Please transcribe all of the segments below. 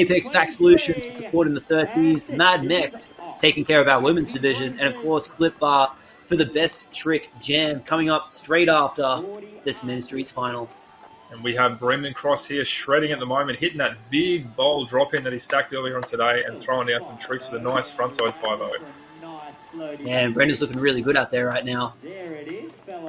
Apex Back Solutions for supporting the 30s, Mad Mex taking care of our women's division, and of course Clip Bar for the best trick jam coming up straight after this men's streets final. And we have Brendan Cross here shredding at the moment, hitting that big bowl drop in that he stacked earlier on today and throwing down some tricks with a nice frontside 5-0. Yeah, and Brendan's looking really good out there right now.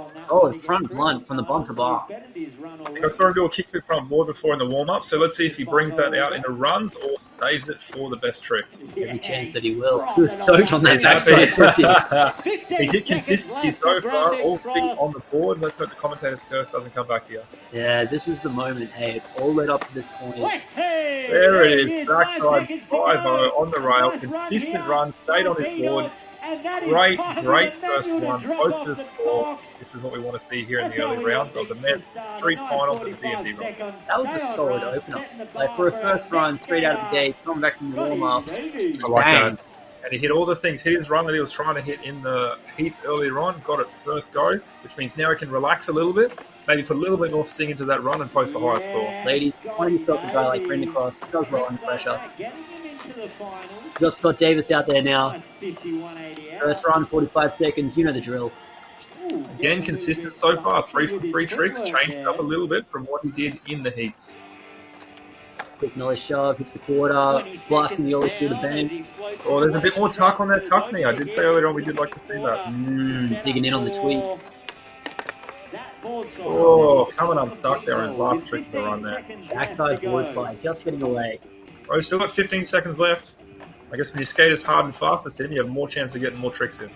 Solid front blunt from the bump to bar. I saw him do a kickflip front board before in the warm-up, so let's see if he brings that out into runs or saves it for the best trick. Every chance that he will. He was stoked on that backside 50. He's hit consistency so far, all feet on the board. Let's hope the commentator's curse doesn't come back here. Yeah, this is the moment. Hey, it all led up to this point. There it is, backside 5-0 on the rail. Consistent run, stayed on his board. Great first one, close to the score. This is what we want to see here in the early rounds of the men's street finals at the BMD Rumble. That was a solid opener. Like for a first run, straight out of the gate, coming back from the warm-up. I like that. And he hit all the things. Hit his run that he was trying to hit in the heats earlier on. Got it first go, which means now he can relax a little bit. Maybe put a little bit more sting into that run and post the highest score. Ladies, find yourself a guy like Brendan Cross. Does well under pressure. We've got Scott Davis out there now. First run, 45 seconds. You know the drill. Again, consistent so far. 3 from 3 tricks. Changed it up a little bit from what he did in the heats. Quick nollie shove, hits the quarter, blasting the ollie through the banks. Oh, there's a bit more tuck on that tuck knee. I did say earlier on we did like to see that. Digging in on the tweaks. Oh, coming unstuck there on his last trick of the run there. Backside board slide, just getting away. Oh, he's still got 15 seconds left. I guess when you skate as hard and fast as him, you have more chance of getting more tricks in.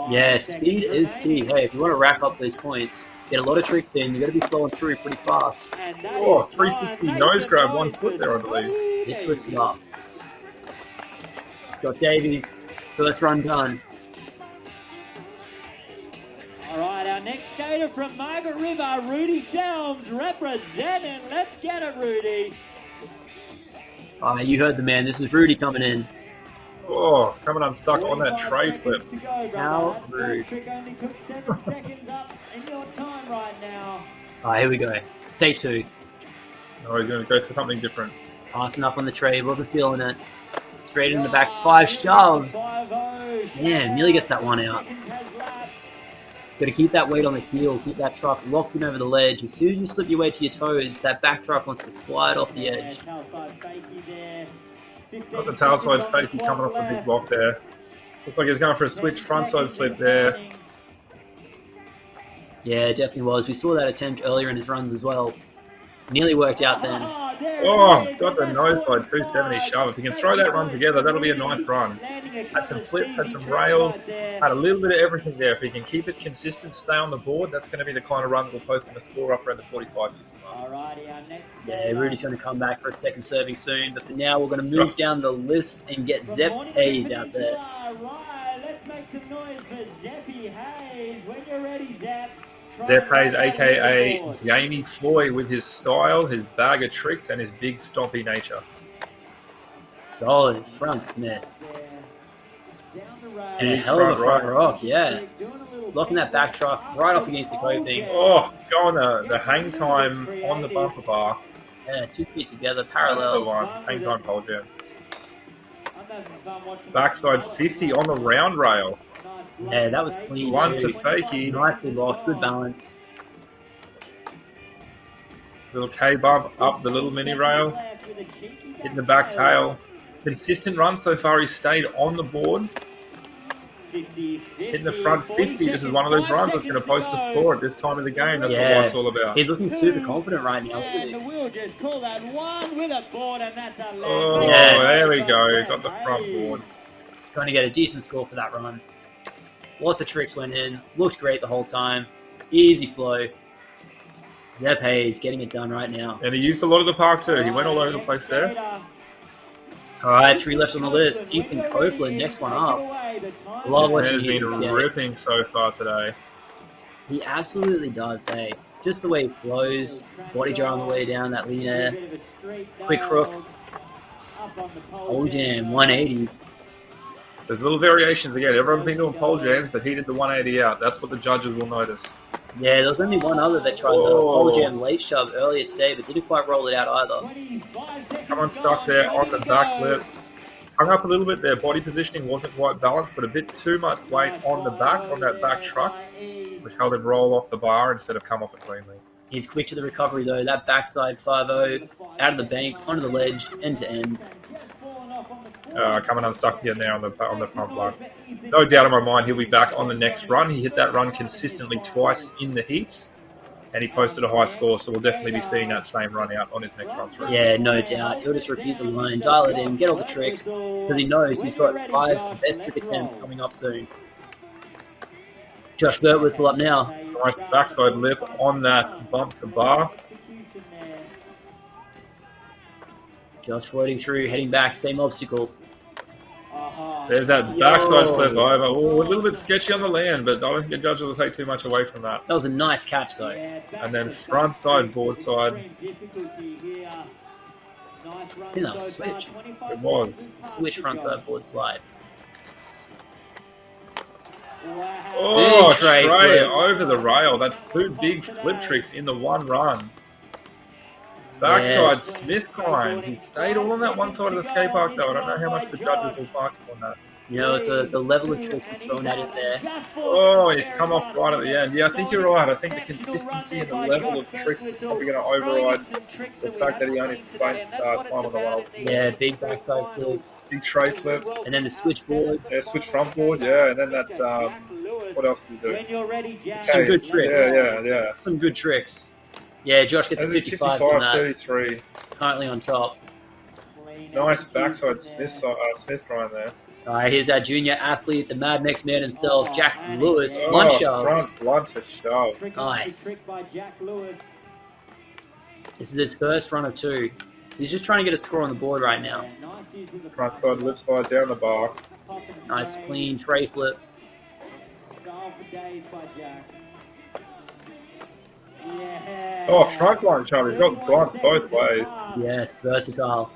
Yeah, speed is key. Hey, if you want to rack up those points, get a lot of tricks in, you got to be flowing through pretty fast. Oh, 360 nose grab, 1 foot there, I believe. It twisted up. Scott Davies, first run done. All right, our next skater from Margaret River, Rudy Selms, representing. Let's get it, Rudy. You heard the man. This is Rudy coming in. Oh, coming unstuck on that tray flip. How rude. Trick only took 7 seconds up in your time right now. Here we go. Take 2. Oh, he's going to go for something different. Passing up on the tray, wasn't feeling it. Straight in the back 5 shove. Damn, nearly gets that one out. Got to keep that weight on the heel, keep that truck locked in over the ledge. As soon as you slip your weight to your toes, that back truck wants to slide off the edge. Got the tailside fakey coming off the big block there. Looks like he's going for a switch frontside flip there. Yeah, it definitely was. We saw that attempt earlier in his runs as well. Nearly worked out then. Oh, got the nose slide 270 shove. If he can throw that run together, that'll be a nice run. Had some flips, had some rails, had a little bit of everything there. If he can keep it consistent, stay on the board, that's going to be the kind of run that will post him a score up around the 45-50 mark. Yeah, Rudy's going to come back for a second serving soon. But for now, we're going to move down the list and get Zepp Hayes out there. Let's make some noise for Zeppy Hayes. When you're ready, Zepp. Zepp Hayes, a.k.a. Jamie Foy, with his style, his bag of tricks, and his big stompy nature. Solid front Smith. And a hell of a front rock, yeah. Locking that back truck right up against the coping. Oh, going the hang time on the bumper bar. Yeah, 2 feet together, parallel. That's the one. Hang time pole jam. Backside 50 on the round rail. Yeah, that was clean. One to fakie. Nicely locked, good balance. Little K bump up the little mini rail. Hitting the back tail. Consistent run so far. He stayed on the board. Hitting the front 50. This is one of those runs that's going to post a score at this time of the game. That's what life's all about. He's looking super confident right now. We'll just call that one with a board, and that's a oh, yes. There we go. Got the front board. Trying to get a decent score for that run. Lots of tricks went in. Looked great the whole time. Easy flow. Zepp Hayes getting it done right now. And he used a lot of the park too. He went all over the place there. All right, 3 left on the list. Ethan Copeland, next one up. Love what he's been ripping so far today. He absolutely does, hey. Just the way he flows, body jar on the way down, that lean air. Quick crooks. Pole jam, 180s. So there's little variations again. Everyone's been doing pole jams, but he did the 180 out. That's what the judges will notice. Yeah, there was only one other that tried the pole jam late shove earlier today, but didn't quite roll it out either. Come on, stuck there on the back lip. Hung up a little bit there. Body positioning wasn't quite balanced, but a bit too much weight on the back, on that back truck, which held him roll off the bar instead of come off it cleanly. He's quick to the recovery, though. That backside 5-0, out of the bank, onto the ledge, end to end. Coming unstuck again there on the front block. No doubt in my mind he'll be back on the next run. He hit that run consistently twice in the heats, and he posted a high score, so we'll definitely be seeing that same run out on his next run through. Yeah, no doubt. He'll just repeat the line, dial it in, get all the tricks, because he knows he's got 5 best trick attempts coming up soon. Josh Burt whistle up now. Nice backside lip on that bump to bar. Josh floating through, heading back, same obstacle. There's that backside flip over. Oh, a little bit sketchy on the land, but I don't think the judges will take too much away from that. That was a nice catch, though. And then front side, board side. I think that was switch. It was. Switch front side board slide. Oh, Tray Trey flip. over the rail. That's 2 big flip tricks in the one run. Backside Yes. Smith grind. He stayed all on that one side of the skate park, though. I don't know how much the judges will mark on that. You know, the level of tricks he's thrown at it there. Oh, he's come off right at the end. Yeah, I think you're right. I think the consistency and the level of tricks is probably going to override the fact that he only spent time on the one. Yeah, big backside flip. Big tray flip. And then the switch board. Yeah, switch front board. Yeah, and then that. What else did he do? Some good tricks. Yeah. Some good tricks. Yeah, Josh gets a 55 on that. 33. Currently on top. Nice backside Smith grind there. All right, here's our junior athlete, the Mad Max man himself, Jack Lewis. Blunt shoves. Front blunt to shove. Nice. This is his first run of 2. So he's just trying to get a score on the board right now. Front side lip slide down the bar. Nice clean tray flip. Oh, front blunt shove. He's got blunts both ways. Yes, versatile.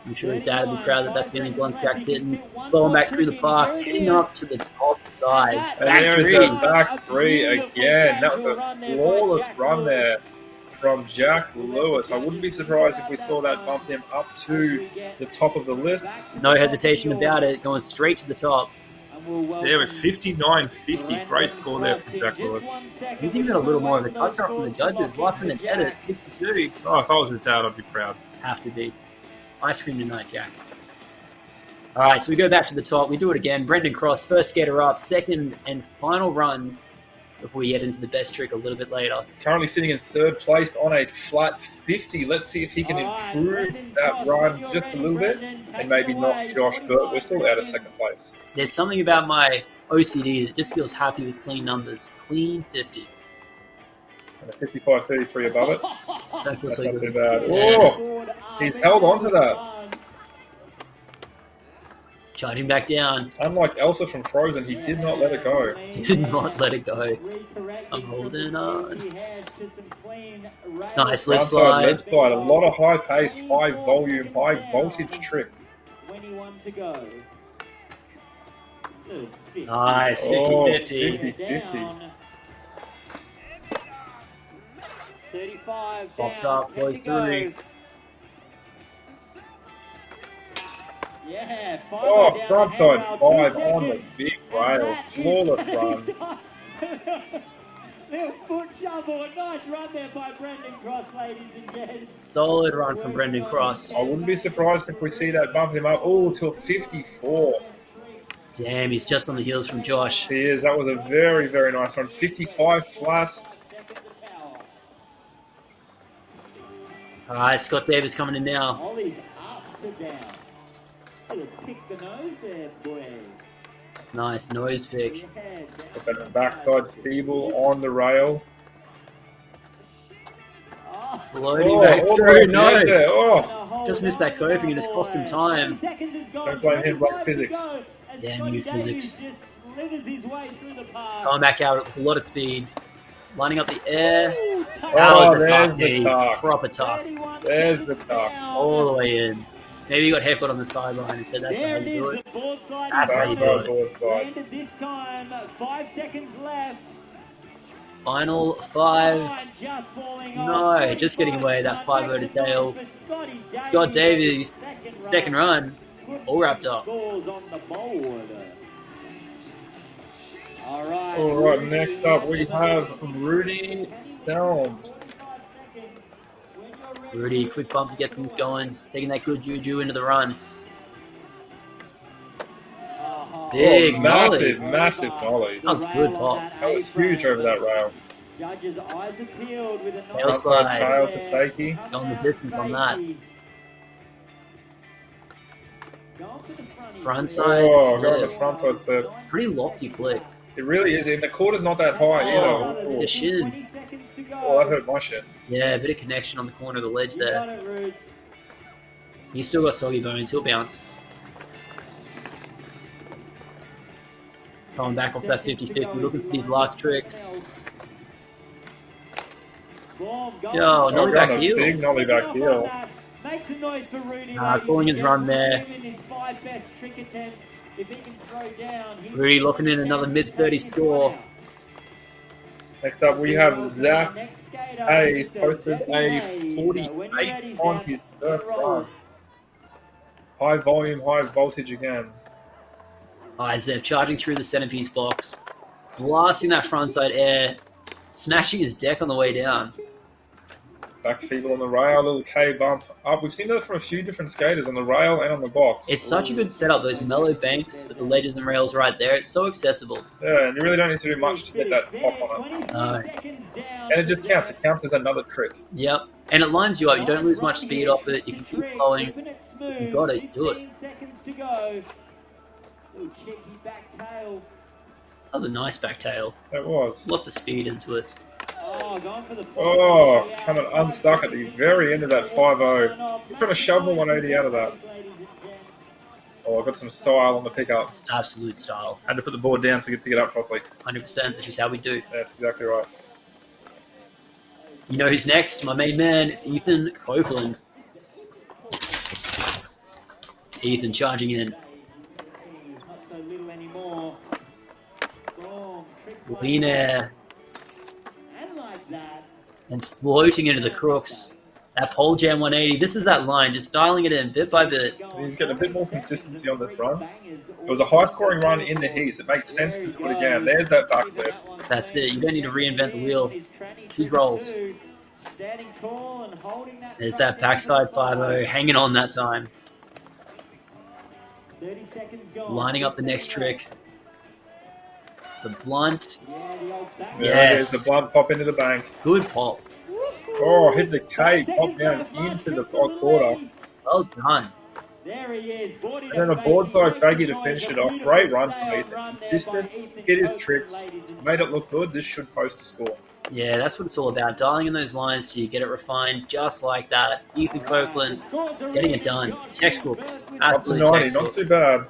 I'm sure his dad would be proud that that's the only blunts Jack's hitting. Flowing back through the park, hitting up to the top side. And there's that back 3 again. That was a flawless run there from Jack Lewis. I wouldn't be surprised if we saw that bump him up to the top of the list. No hesitation about it, going straight to the top. There with 59.50. Great score there from Jack Lewis. He's even a little more of a touch-up from the judges. Last minute edit, 62. Oh, if I was his dad, I'd be proud. Have to be. Ice cream tonight, Jack. All right, so we go back to the top. We do it again. Brendan Cross, first skater up, second and final run before we get into the best trick a little bit later. Currently sitting in 3rd place on a flat 50. Let's see if he can improve that run just a little bit and maybe knock Josh Burt Whistle out of 2nd place. There's something about my OCD that just feels happy with clean numbers. Clean 50. And a 55.33 above it. Don't feel That's so not good. too bad. Oh, he's held on to that. Charging back down. Unlike Elsa from Frozen, he did not let it go. Did not let it go. I'm holding on. Nice lip Front side, slide. left side. A lot of high pace, high volume, high voltage trick. Nice, 50-50. Oh, 50-50. 35 Pops down, up, flows ready to go. through. Yeah, Oh, down, front side now, 5 2 on the seconds. big And rail. that's it. Flawless run. Little foot shovel, a nice run there by Brendan Cross, ladies and gents. Solid run from Brendan Cross. I wouldn't be surprised if we see that bump him up. Oh, to a 54. Damn, he's just on the heels from Josh. He is. That was a very, very nice run. 55 flat. All right, Scott Davis coming in now. Ollie's up to down. Little pick the nose there, boy. Nice nose pick. Yeah, But then backside feeble on the rail. oh, Floating back all the through. way to the No. edge there. Oh, Just missed that coping and it's cost him time. Don't blame him, like physics. Damn you, physics. Coming Coming back out with a lot of speed. Lining up the air. That Oh, was the there's tuck, the knee. tuck. Proper tuck. There's the tuck. All the way in. Maybe he got haircut on the sideline and said that's how There you it do is, it. the board slide. That's how you do it. Board slide. Landed this time, 5 seconds left. Final 5. Line just falling No, off. just getting away. That 5-0 to tail. For Scotty Scott Davies, second run, all wrapped up. Scores on the board. All right. All right, next up we have Rudy Selms. Rudy, quick bump to get things going. Taking that good juju into the run. Big massive, nollie. massive nollie. That was good pop. That was huge over that rail. Judges' eyes are peeled with a Tail slide. Tail to fakie. Going the distance on that. Front side Oh, got the flip. front side flip. Pretty lofty flick. It really is. And the quarter's not that high either. The shin. Oh, that hurt my shin. Yeah, a bit of connection on the corner of the ledge there. He's still got soggy bones. He'll bounce. Coming back off that 50-50, looking for these last tricks. Yo, nollie back a heel. big nollie back heel. Make some noise for Rudy. Calling his run there. Rudy looking in another mid-30 score. Next up, we have Zach Hayes, posted a 48 on his first run. High volume, high voltage again. Zep charging through the centerpiece box, blasting that frontside air, smashing his deck on the way down. Back feeble on the rail, little K bump up. We've seen that from a few different skaters on the rail and on the box. It's such a good setup, those mellow banks with the ledges and rails right there. It's so accessible. Yeah, and you really don't need to do much to get that pop on it. No. And it just counts. It counts as another trick. Yep. And it lines you up. You don't lose much speed off it. You can keep flowing. You've got it. Do it. That was a nice back tail. It was. Lots of speed into it. Oh, coming unstuck at the very end of that 5-0. He's trying to shovel 180 out of that. Oh, I got some style on the pickup. Absolute style. Had to put the board down so we could pick it up properly. 100%. This is how we do. That's exactly right. You know who's next? My main man. It's Ethan Copeland. Ethan charging in. Lean air. And floating into the crooks. That pole jam 180. This is that line, just dialing it in bit by bit. He's getting a bit more consistency on this run. It was a high-scoring run in the heats. It makes sense to do it again. There's that backflip. That's it. You don't need to reinvent the wheel. She rolls. There's that backside 5-0 hanging on that time. Lining up the next trick. The blunt. Yeah, Yes. there's the blunt pop into the bank. Good pop. Oh, hit the K, pop down into the quarter. Well done. And then a board side faggy to finish it off. Great run from Ethan. Consistent, hit his tricks, made it look good. This should post a score. Yeah, that's what it's all about. Dialing in those lines till you get it refined just like that. Ethan Copeland getting it done. Textbook. Up to Absolute 90, textbook. not too bad.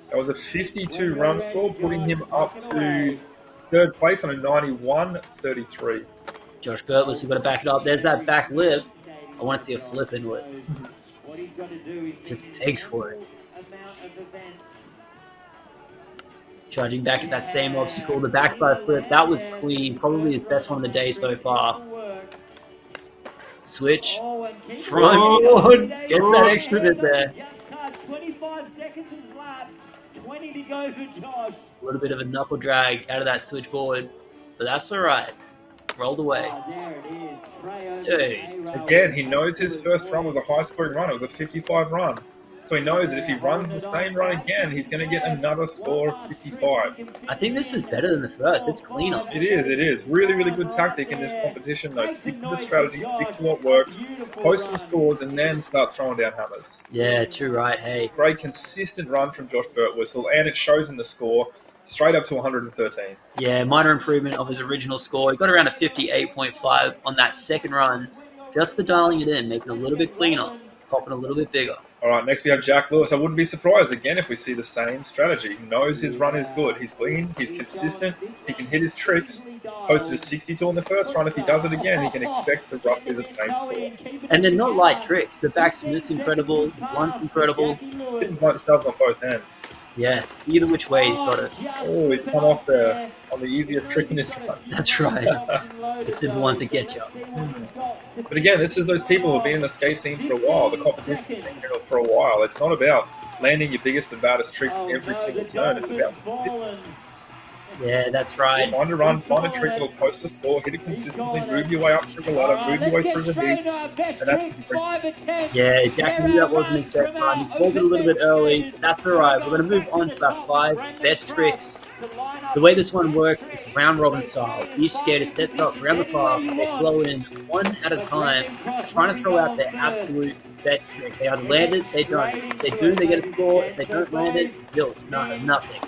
That was a 52 run score, putting him up to third place on a 91.33. Josh Burtless, we've got to back it up. There's that back lip. I want to see a flip into it. Just begs for it. Charging back at that same obstacle, the backside flip. That was clean. Probably his best one of the day so far. Switch. Front board. Gets that extra bit there. 25 seconds is lapsed. 20 to go for Josh. A little bit of a knuckle drag out of that switchboard. But that's all right. Rolled away. Dude. Again, he knows his first run was a high-scoring run. It was a 55 run. So he knows that if he runs the same run again, he's going to get another score of 55. I think this is better than the first. It's cleaner. It is, it is. Really, really good tactic in this competition, though. Stick to the strategy, stick to what works, post some scores, and then start throwing down hammers. Yeah, too right. Hey. Great, consistent run from Josh Birtwistle, and it shows in the score, straight up to 113. Yeah, minor improvement of his original score. He got around a 58.5 on that second run, just for dialing it in, making it a little bit cleaner, popping a little bit bigger. All right, next we have Jack Lewis. I wouldn't be surprised again if we see the same strategy. He knows his run is good. He's clean. He's consistent. He can hit his tricks. Posted a 62 in the first run. If he does it again, he can expect roughly the same score. And they're not light tricks. The backsmith's incredible. The blunt's incredible. Sitting blunt shoves on both ends. Yes, either which way he's got it. Oh, he's come off there on the easiest trick in his run. That's right. It's the simple ones that get you. But again, this is those people who've been in the skate scene for a while, the competition scene for a while. It's not about landing your biggest and baddest tricks every single turn. It's about consistency. Yeah, that's right. Find a run, find a trick that'll post a score, hit it consistently, move your way up through the ladder, move your way through the heats, and that's yeah, Jack knew that wasn't his best run. He's called it a little bit early, but that's alright. We're going to move on to our 5 best tricks. The way this one works, it's round robin style. Each skater sets up around the park, they slow in one at a time, trying to throw out their absolute best trick. They either land it, they don't. If they do, they get a score. If they don't land it, zilch, nothing.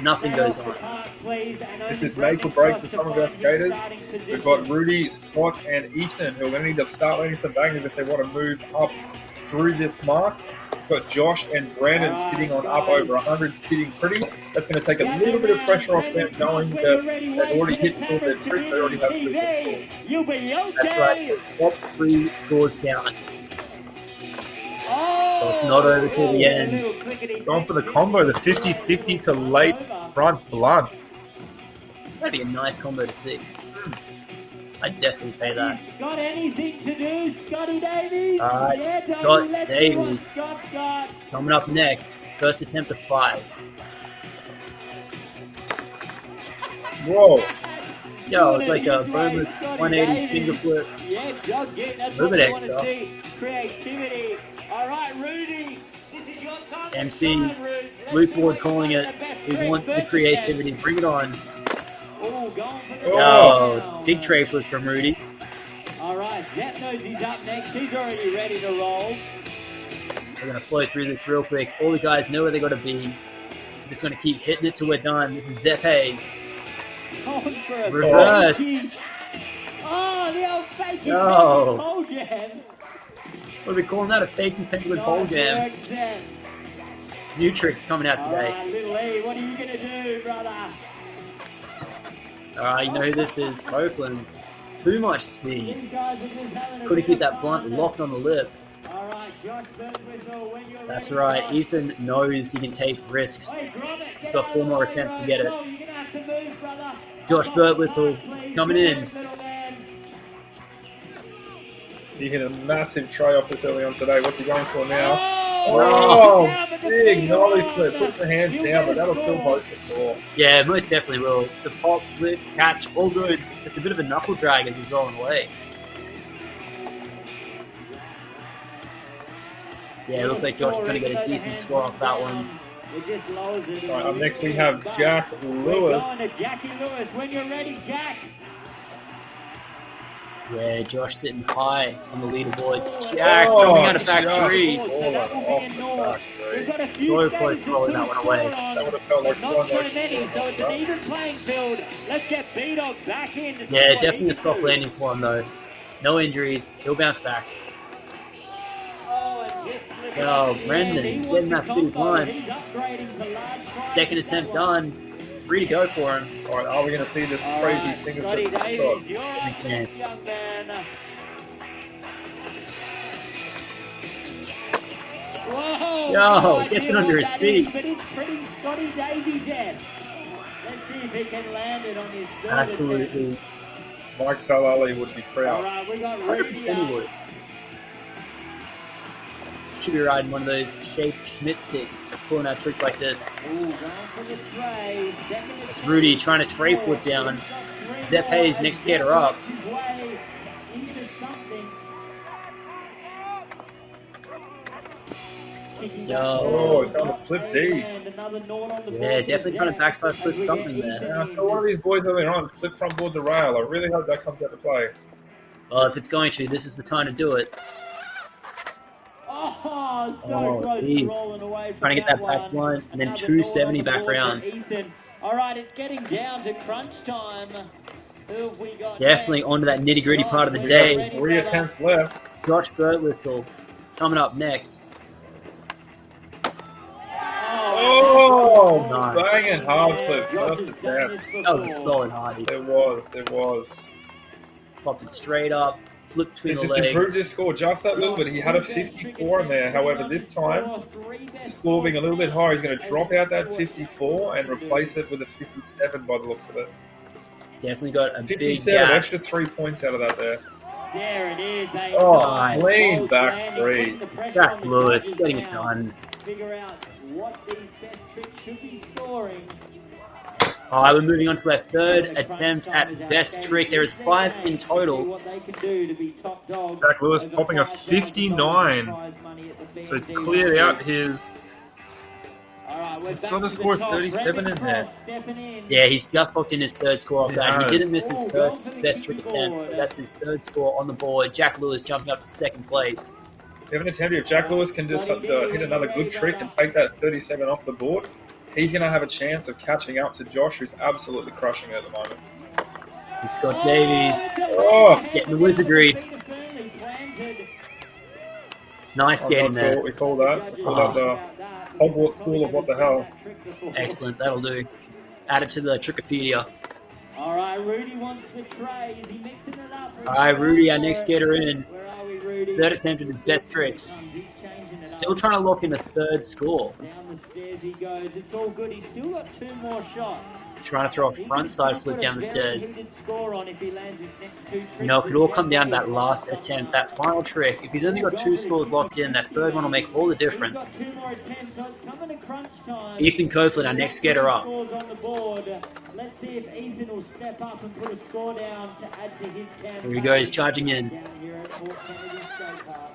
Nothing goes on. This is make or break for some of our skaters. We've got Rudy, Scott, and Ethan who are going to need to start landing some bangers if they want to move up through this mark. We've got Josh and Brandon sitting on up over 100, sitting pretty. That's going to take a little bit of pressure off them, knowing that they've already hit two of their tricks. They already have 3 good scores. That's right. So top 3 scores count. So it's not over till the end. It's gone for the combo, the 50-50 to late front blunt. That'd be a nice combo to see. I'd definitely pay that. Got anything to do, Scotty Davies? Alright, Scott Davies. Coming up next. First attempt of 5. Whoa. Yo, it's like a boneless 180 finger flip. Yeah, Doug, that's A little what bit we want to extra. see. Creativity. All right, Rudy. This is your time. MC, Luke Ward calling it. We want the creativity. Bring it on. Oh, going for the Yo, big tray flip from Rudy. All right, Zep knows he's up next. He's already ready to roll. We're going to flow through this real quick. All the guys know where they got to be. We're just going to keep hitting it till we're done. This is Zep Hayes. Going for a Reverse. Oh, the old fakey Yo. pole jam. What are we calling that? A fakey penguin pole jam. Nice work, Zep. New tricks coming out All today. right, little E, what are you going to do, brother? You know who this is. Copeland. Too much speed. These guys are just having a Couldn't bit keep of that blunt fun. locked on the lip. All right, Josh Birdswhistle, when you're That's ready, right. Josh. Ethan knows he can take risks. Hey, Gromit, He's get got out 4 of more the way, attempts to get it. Rose. You're gonna have to move, brother. Josh Birtwhistle coming in. Little man. He hit a massive tray off this early on today. What's he going for now? Oh, Oh, big nollie flip. Put the hands down, but that'll still post the score. Yeah, most definitely will. The pop, flip, catch, all good. It's a bit of a knuckle drag as he's rolling away. Yeah, it looks like Josh is going to get a decent score off that one. It just lowers it. All right, up next we have Jack Lewis. We're going to Jackie Lewis. When you're ready, Jack. Yeah, Josh sitting high on the leaderboard. Jack throwing out a back just 3. all off the back We've three. got a few So skaters close to throwing see that one away. score on. That would have felt like slow Not so motion. many, so it's an even playing field. Let's get B-Dog back in. To see Yeah, what he definitely a can soft do. landing for him though. No injuries. He'll bounce back. Oh, and this little Yo, man, Brendan, he getting wants that a pretty combo. blind. He's upgrading to large fries Second with that attempt one. done. 3 to go for him. All right, are we going to see this All crazy right, thing of Scotty the Davies, you're up chance. next, young man. Whoa! Yo, no gets idea it under what his that feet. is, but it's pretty Scotty Davies-esque. Let's see if he can land it on his third attempt. Absolutely. Mike Salali would be All proud. right, we got Rudy 100% he would. Should be riding one of those shaped Schmidt sticks, pulling out tricks like this. Ooh, going for the tray. Second It's attempt. Rudy trying to tray flip down. Zep Hayes next skater up. His way into something. Yo. Oh, it's going to flip D. And another naught on the Yeah, board definitely for trying to Zep. backside flip As we something get there. into Yeah, so one of these boys earlier on flip front board the rail. I really hope that comes out to play. Well, if it's going to, this is the time to do it. Oh, so Oh, close geez. to rolling away from Trying to get that back one. blunt, and then Another 270 naught on the back board round. for Ethan. All right, it's getting down to crunch time. Who have we got Definitely next? onto that nitty-gritty part of the We day. got 3 attempts left. Josh Birtwhistle coming up next. Oh, Nice. banging hard flip, first attempt. That was a solid hardy. It was. Popped it straight up, flipped between It the just improved his legs. score just that little bit. He had a 54 in there. However, this time, score being a little bit higher, he's going to drop out that 54 and replace it with a 57 by the looks of it. Definitely got a big 57, gap. extra 3 points out of that there. There it is. Oh, Nice. clean back three. Jack Lewis getting it done. Figure out what these best tricks should be scoring. All right, we're moving on to our third attempt at best trick. There is 5 in total. Jack Lewis popping a 59. So he's cleared out his... He's still got a score of 37 in there. Yeah, he's just locked in his third score off that. He Yes. didn't miss his first best trick attempt, so that's his third score on the board. Jack Lewis jumping up to second place. If you have an attempt, if Jack Lewis can just hit another good trick and take that 37 off the board, he's going to have a chance of catching up to Josh, who's absolutely crushing it at the moment. This is Scott Davies Oh! getting the wizardry. Nice I'm getting not sure there. what we call that. We call that the Hogwarts School of what the hell. Excellent, that'll do. Add it to the Trickopedia. All right, Rudy wants the tray. Is he mixing it up? All right, Rudy, our next skater in. Where are we, Rudy? Third attempt at his best tricks. He's changing it Still up. trying to lock in a third score. Down the stairs he goes. It's all good. He's still got 2 more shots. Trying to throw a He front can side still flip put down a the very stairs. heated score on if he lands his next 2 tricks. You know, it could all come down to that last attempt, that final trick. If he's only got 2 scores locked in, that third one will make all the difference. He's got 2 more attempts, so it's coming to crunch time. Ethan Copeland, our next skater up. Scores on the board. Let's see if Ethan will step up and put a score down to add to his campaign. Here we go, he's charging in. Down here at Port Kennedy Skatepark.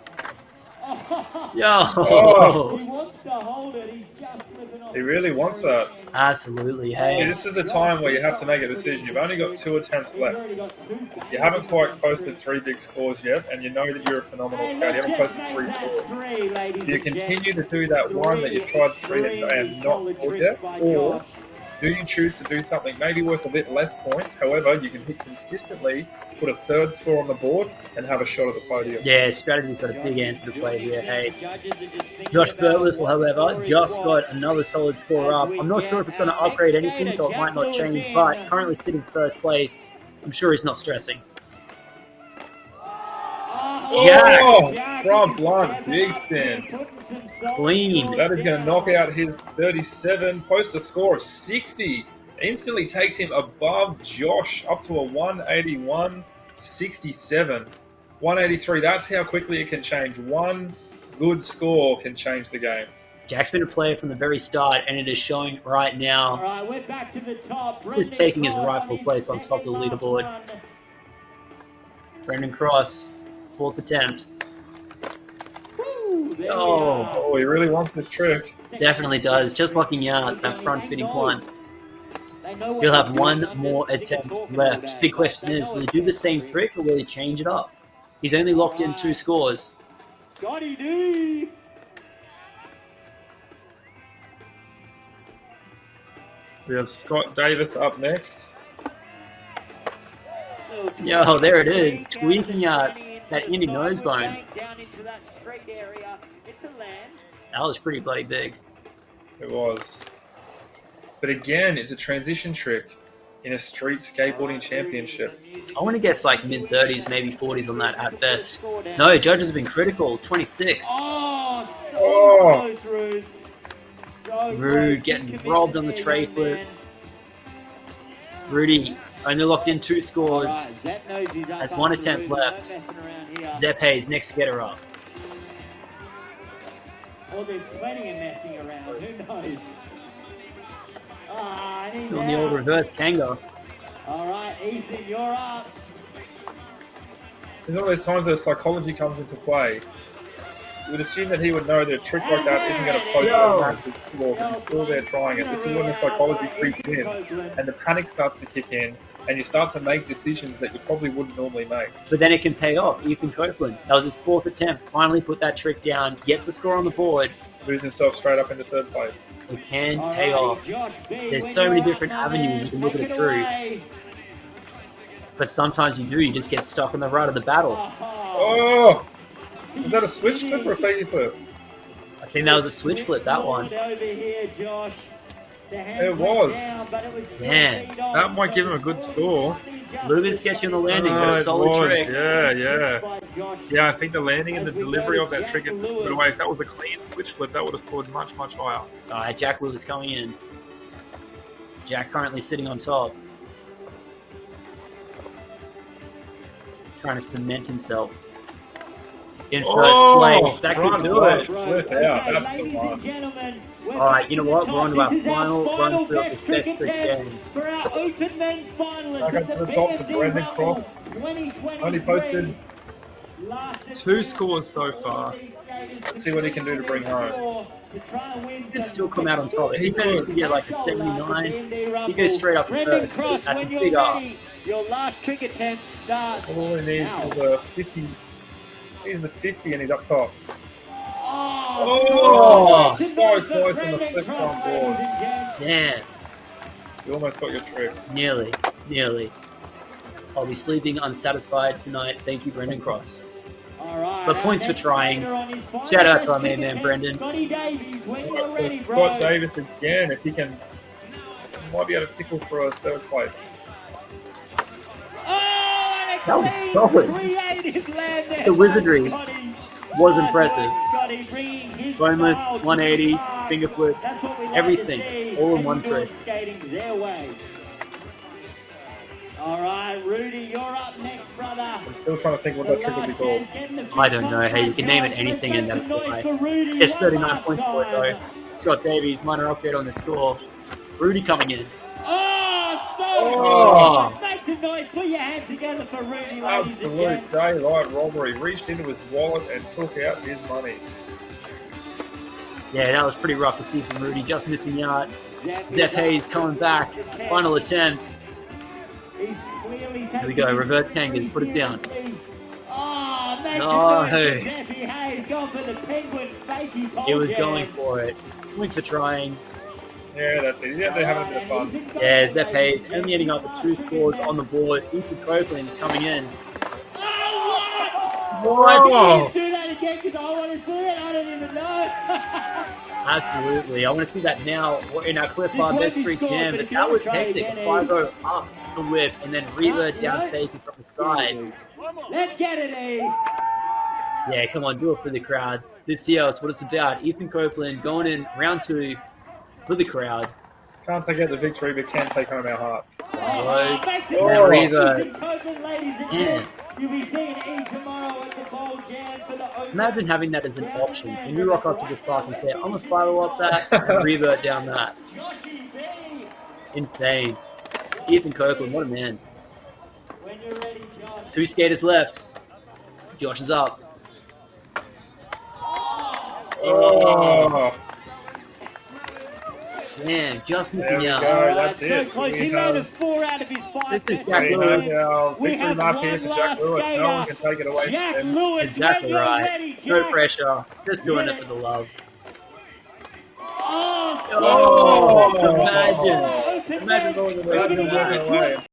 Yo! He wants to hold it. He's just slipping off. He really wants that. Absolutely, See, hey. this is a time where you have to make a decision. You've only got 2 attempts He's left. already got 2. You haven't quite posted 3 big scores yet, and you know that you're a phenomenal skater. You haven't posted 3 scores. Do you continue to do that one that you've tried 3 and not scored yet, or do you choose to do something maybe worth a bit less points, however, you can hit consistently, put a third score on the board, and have a shot at the podium? Yeah, strategy's got a big answer to play here, hey. Josh Burtlistle, however, just got another solid score up. I'm not sure if it's going to upgrade anything, so it might not change, but currently sitting first place. I'm sure he's not stressing. Jack! Oh, front blunt, big spin. Clean. That is going to knock out his 37, post a score of 60. Instantly takes him above Josh, up to a 181.67. 183, that's how quickly it can change. One good score can change the game. Jack's been a player from the very start, and it is showing right All now. right, we're back to the top. Just taking his rightful place on top of the leaderboard. Brendan Cross, 4th attempt. Oh, he really wants this trick. Definitely does. Just locking out that front fitting blunt. He'll have 1 more attempt left. Big question is, will he do the same trick or will he change it up? He's only locked in 2 scores. Scotty D. We have Scott Davis up next. Yo, there it is. Tweaking out that Indy nose bone. Down into that straight area. It's a land. That was pretty bloody big. It was. But again, it's a transition trick in a street skateboarding championship. I want to guess like mid-30s, maybe 40s on that at best. No, judges have been critical. 26. Oh, so Oh. close, Rude. So Rude close. getting You robbed commit on the there, tray young flip. man. Rudy only locked in 2 scores. Alright, Zep knows he's up Has 1 after attempt Rude. No left. messing around here. Zep Hayes, next skater up. Well, there's plenty of messing around. Who knows? Ah, and he's On the old out. reverse Kanga. All right, Ethan, you're up. There's all those times where psychology comes into play. You would assume that he would know that a trick like that isn't going to post a massive score, but he's still there trying it. This is when the psychology creeps in, and the panic starts to kick in, and you start to make decisions that you probably wouldn't normally make. But then it can pay off. Ethan Copeland. That was his 4th attempt. Finally put that trick down. Gets the score on the board. Moves himself straight up into 3rd place. It can All pay right, off. Josh B, There's when so many you're different up, my avenues man, you can look at take it through. away. But sometimes you do. You just get stuck on the rut of the battle. Oh! Was that a switch flip or a fake flip? I think that was a switch flip, that one. Over here, Josh. It was. Damn. That might give him a good score. A little bit sketchy on the landing, but a it solid was. trick. Yeah, I think the landing and the delivery of that trick took it away. If that was a clean switch flip, that would have scored much, much higher. Alright, Jack Lewis coming in. Jack currently sitting on top. Trying to cement himself in first place. That could do it. Flip out. That's the one. Alright, you know what? We're on to our final run through of this best trick game. For our Open Men's Finalists, Back up to the top to Brendan Cross. Only posted 2 scores so far. Let's see what he can do to bring home. He could still come out on top. If he managed to get like a 79, he goes straight up in first. That's a big ask. Your last trick attempt starts. All he needs is a 50. He's the 50 and he's up top. Oh, so close on the flip front board. Damn. You almost got your trick. Nearly. Nearly. I'll be sleeping unsatisfied tonight. Thank you, Brendan Cross. But points for trying. Shout out to our main man, Brendan. So Scott Davis again, if he can, might be able to tickle for a 3rd place. That was solid. The wizardry was impressive. Boneless, 180, finger flips, everything, all in one trick. All right, Rudy, you're up next, brother. I'm still trying to think what that trick would be called. I don't know. Hey, you can name it anything and that'll fly. It's 39 points for it, though. Scott Davies, minor update on the score. Rudy coming in. Oh, make some noise. Put your hands together for Rudy, ladies and Absolute gents. daylight robbery. Reached into his wallet and took out his money. Yeah, that was pretty rough to see from Rudy, just missing out. Zep Hayes coming back. Final attempt. Here we go, reverse kangas, put it down. No. He was going for it. Points for trying. Yeah, that's it. He's out there having a bit of fun. Yeah, Zep Hayes only ending up with 2 scores on the board. Ethan Copeland coming in. What? Do that again because I want to see it. I don't even know. Absolutely. I want to see that now in our Cliff Bar Best Street Jam, but that was hectic. 5-0 up the whip and then revert down faking from the side. Let's get it, E. Yeah, come on, do it for the crowd. Let's see how it's what it's about. Ethan Copeland going in round 2 for the crowd. Can't take out the victory, but can take home our hearts. Revert. Yeah. You'll be seeing E tomorrow at the Bowl Jam for the Open. Imagine having that as an option. Can you rock up to this park and say, I'm going to follow up that and revert down that? Insane. Ethan Copeland, what a man. When you're ready, Josh. 2 skaters left. Josh is up. Oh, Man, just there missing we out. go. That's it. So close. He made 4 out of his 5. This is best Jack We Lewis. have our We victory have lap here one for Jack last Lewis. skater. No one can take it away Jack from him. Lewis, Exactly when you're right. ready, No Jack. pressure. Just doing it for the love. Oh, Oh, so imagine. Imagine going away. Imagine walking away.